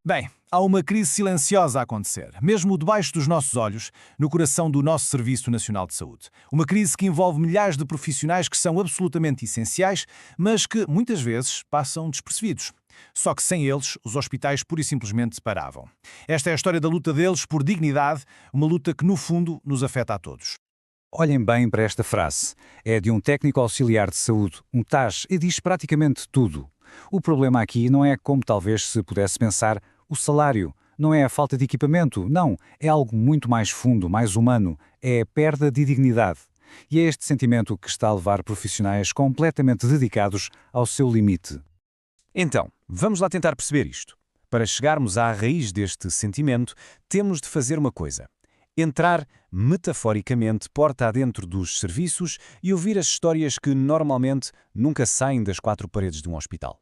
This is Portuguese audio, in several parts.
Bem, há uma crise silenciosa a acontecer, mesmo debaixo dos nossos olhos, no coração do nosso Serviço Nacional de Saúde. Uma crise que envolve milhares de profissionais que são absolutamente essenciais, mas que, muitas vezes, passam despercebidos. Só que sem eles, os hospitais pura e simplesmente paravam. Esta é a história da luta deles por dignidade, uma luta que, no fundo, nos afeta a todos. Olhem bem para esta frase. É de um técnico auxiliar de saúde, um TAS, e diz praticamente tudo. O problema aqui não é como talvez se pudesse pensar o salário, não é a falta de equipamento, não, é algo muito mais fundo, mais humano, é a perda de dignidade. E é este sentimento que está a levar profissionais completamente dedicados ao seu limite. Então, vamos lá tentar perceber isto. Para chegarmos à raiz deste sentimento, temos de fazer uma coisa. Entrar, metaforicamente, porta adentro dos serviços e ouvir as histórias que, normalmente, nunca saem das quatro paredes de um hospital.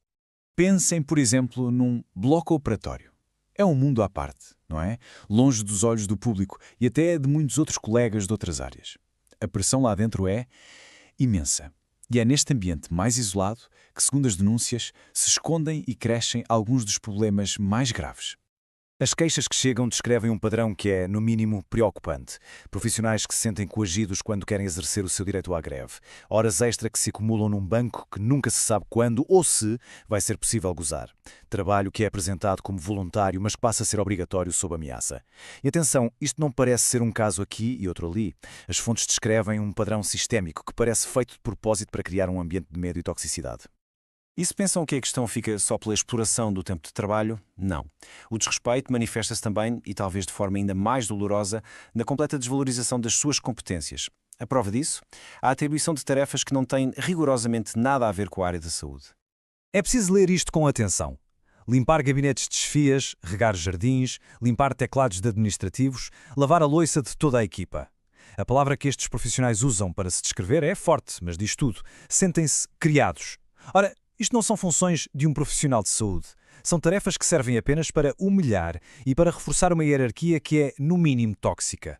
Pensem, por exemplo, num bloco operatório. É um mundo à parte, não é? Longe dos olhos do público e até de muitos outros colegas de outras áreas. A pressão lá dentro é imensa. E é neste ambiente mais isolado que, segundo as denúncias, se escondem e crescem alguns dos problemas mais graves. As queixas que chegam descrevem um padrão que é, no mínimo, preocupante. Profissionais que se sentem coagidos quando querem exercer o seu direito à greve. Horas extra que se acumulam num banco que nunca se sabe quando ou se vai ser possível gozar. Trabalho que é apresentado como voluntário, mas que passa a ser obrigatório sob ameaça. E atenção, isto não parece ser um caso aqui e outro ali. As fontes descrevem um padrão sistémico que parece feito de propósito para criar um ambiente de medo e toxicidade. E se pensam que a questão fica só pela exploração do tempo de trabalho, não. O desrespeito manifesta-se também, e talvez de forma ainda mais dolorosa, na completa desvalorização das suas competências. A prova disso? A atribuição de tarefas que não têm rigorosamente nada a ver com a área da saúde. É preciso ler isto com atenção. Limpar gabinetes de chefias, regar jardins, limpar teclados de administrativos, lavar a louça de toda a equipa. A palavra que estes profissionais usam para se descrever é forte, mas diz tudo. Sentem-se criados. Ora, isto não são funções de um profissional de saúde. São tarefas que servem apenas para humilhar e para reforçar uma hierarquia que é, no mínimo, tóxica.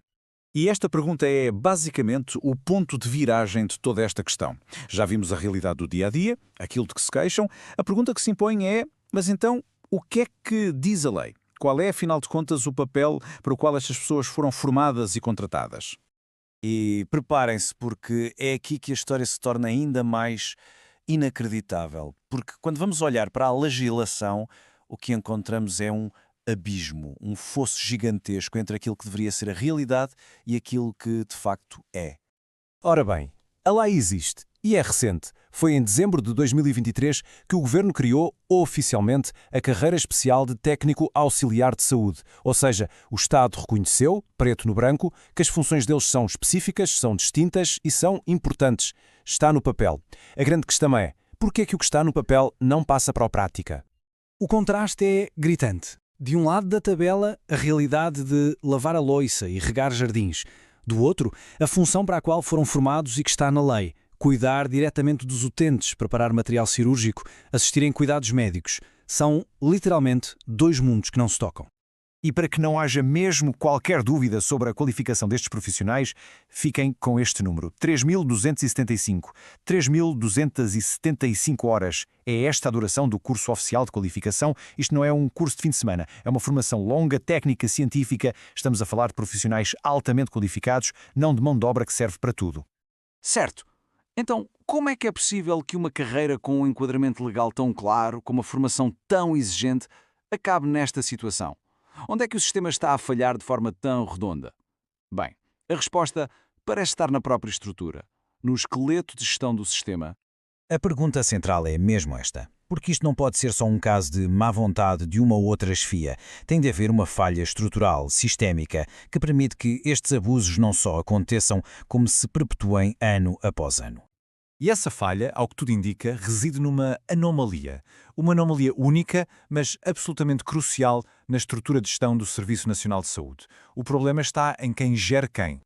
E esta pergunta é, basicamente, o ponto de viragem de toda esta questão. Já vimos a realidade do dia-a-dia, aquilo de que se queixam. A pergunta que se impõe é, mas então, o que é que diz a lei? Qual é, afinal de contas, o papel para o qual estas pessoas foram formadas e contratadas? E preparem-se, porque é aqui que a história se torna ainda mais inacreditável. Porque quando vamos olhar para a legislação, o que encontramos é um abismo, um fosso gigantesco entre aquilo que deveria ser a realidade e aquilo que de facto é. Ora bem, a lei existe e é recente. Foi em dezembro de 2023 que o Governo criou oficialmente a carreira especial de técnico auxiliar de saúde. Ou seja, o Estado reconheceu, preto no branco, que as funções deles são específicas, são distintas e são importantes. Está no papel. A grande questão é, por que é que o que está no papel não passa para a prática? O contraste é gritante. De um lado da tabela, a realidade de lavar a louça e regar jardins. Do outro, a função para a qual foram formados e que está na lei. Cuidar diretamente dos utentes, preparar material cirúrgico, assistir em cuidados médicos. São, literalmente, dois mundos que não se tocam. E para que não haja mesmo qualquer dúvida sobre a qualificação destes profissionais, fiquem com este número: 3.275. 3.275 horas. É esta a duração do curso oficial de qualificação. Isto não é um curso de fim de semana, é uma formação longa, técnica, científica. Estamos a falar de profissionais altamente qualificados, não de mão de obra que serve para tudo. Certo. Então, como é que é possível que uma carreira com um enquadramento legal tão claro, com uma formação tão exigente, acabe nesta situação? Onde é que o sistema está a falhar de forma tão redonda? Bem, a resposta parece estar na própria estrutura, no esqueleto de gestão do sistema. A pergunta central é mesmo esta. Porque isto não pode ser só um caso de má vontade de uma ou outra chefia. Tem de haver uma falha estrutural, sistémica, que permite que estes abusos não só aconteçam, como se perpetuem ano após ano. E essa falha, ao que tudo indica, reside numa anomalia. Uma anomalia única, mas absolutamente crucial na estrutura de gestão do Serviço Nacional de Saúde. O problema está em quem gera quem.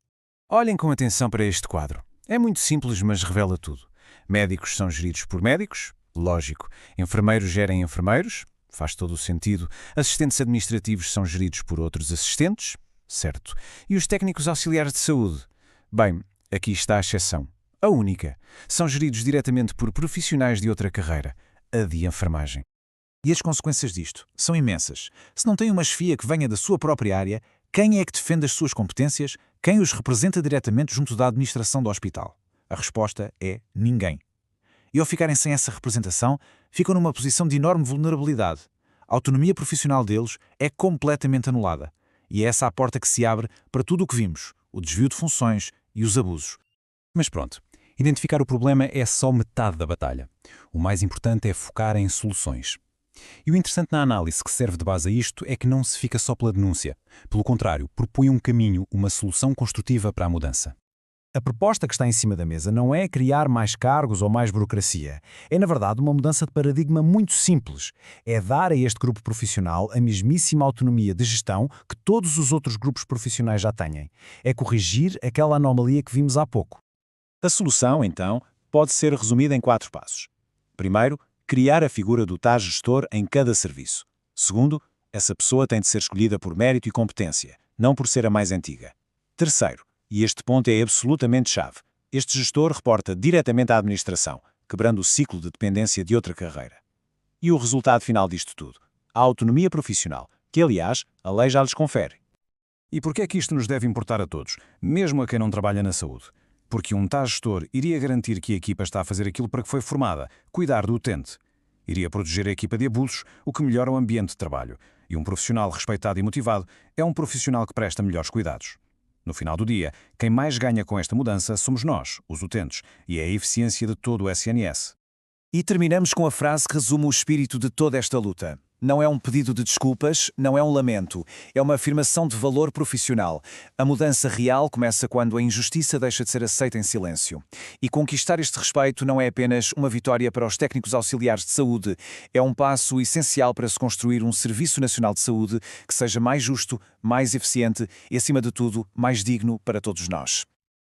Olhem com atenção para este quadro. É muito simples, mas revela tudo. Médicos são geridos por médicos, lógico. Enfermeiros gerem enfermeiros, faz todo o sentido. Assistentes administrativos são geridos por outros assistentes, certo. E os técnicos auxiliares de saúde? Bem, aqui está a exceção. A única. São geridos diretamente por profissionais de outra carreira, a de enfermagem. E as consequências disto são imensas. Se não tem uma chefia que venha da sua própria área, quem é que defende as suas competências? Quem os representa diretamente junto da administração do hospital? A resposta é ninguém. E ao ficarem sem essa representação, ficam numa posição de enorme vulnerabilidade. A autonomia profissional deles é completamente anulada. E é essa a porta que se abre para tudo o que vimos, o desvio de funções e os abusos. Mas pronto, identificar o problema é só metade da batalha. O mais importante é focar em soluções. E o interessante na análise que serve de base a isto é que não se fica só pela denúncia. Pelo contrário, propõe um caminho, uma solução construtiva para a mudança. A proposta que está em cima da mesa não é criar mais cargos ou mais burocracia. É, na verdade, uma mudança de paradigma muito simples. É dar a este grupo profissional a mesmíssima autonomia de gestão que todos os outros grupos profissionais já têm. É corrigir aquela anomalia que vimos há pouco. A solução, então, pode ser resumida em 4 passos. Primeiro, criar a figura do TAS gestor em cada serviço. Segundo, essa pessoa tem de ser escolhida por mérito e competência, não por ser a mais antiga. Terceiro, e este ponto é absolutamente chave, este gestor reporta diretamente à administração, quebrando o ciclo de dependência de outra carreira. E o resultado final disto tudo? A autonomia profissional, que, aliás, a lei já lhes confere. E por que é que isto nos deve importar a todos, mesmo a quem não trabalha na saúde? Porque um TAS gestor iria garantir que a equipa está a fazer aquilo para que foi formada, cuidar do utente. Iria proteger a equipa de abusos, o que melhora o ambiente de trabalho. E um profissional respeitado e motivado é um profissional que presta melhores cuidados. No final do dia, quem mais ganha com esta mudança somos nós, os utentes, e é a eficiência de todo o SNS. E terminamos com a frase que resume o espírito de toda esta luta. Não é um pedido de desculpas, não é um lamento. É uma afirmação de valor profissional. A mudança real começa quando a injustiça deixa de ser aceita em silêncio. E conquistar este respeito não é apenas uma vitória para os técnicos auxiliares de saúde. É um passo essencial para se construir um Serviço Nacional de Saúde que seja mais justo, mais eficiente e, acima de tudo, mais digno para todos nós.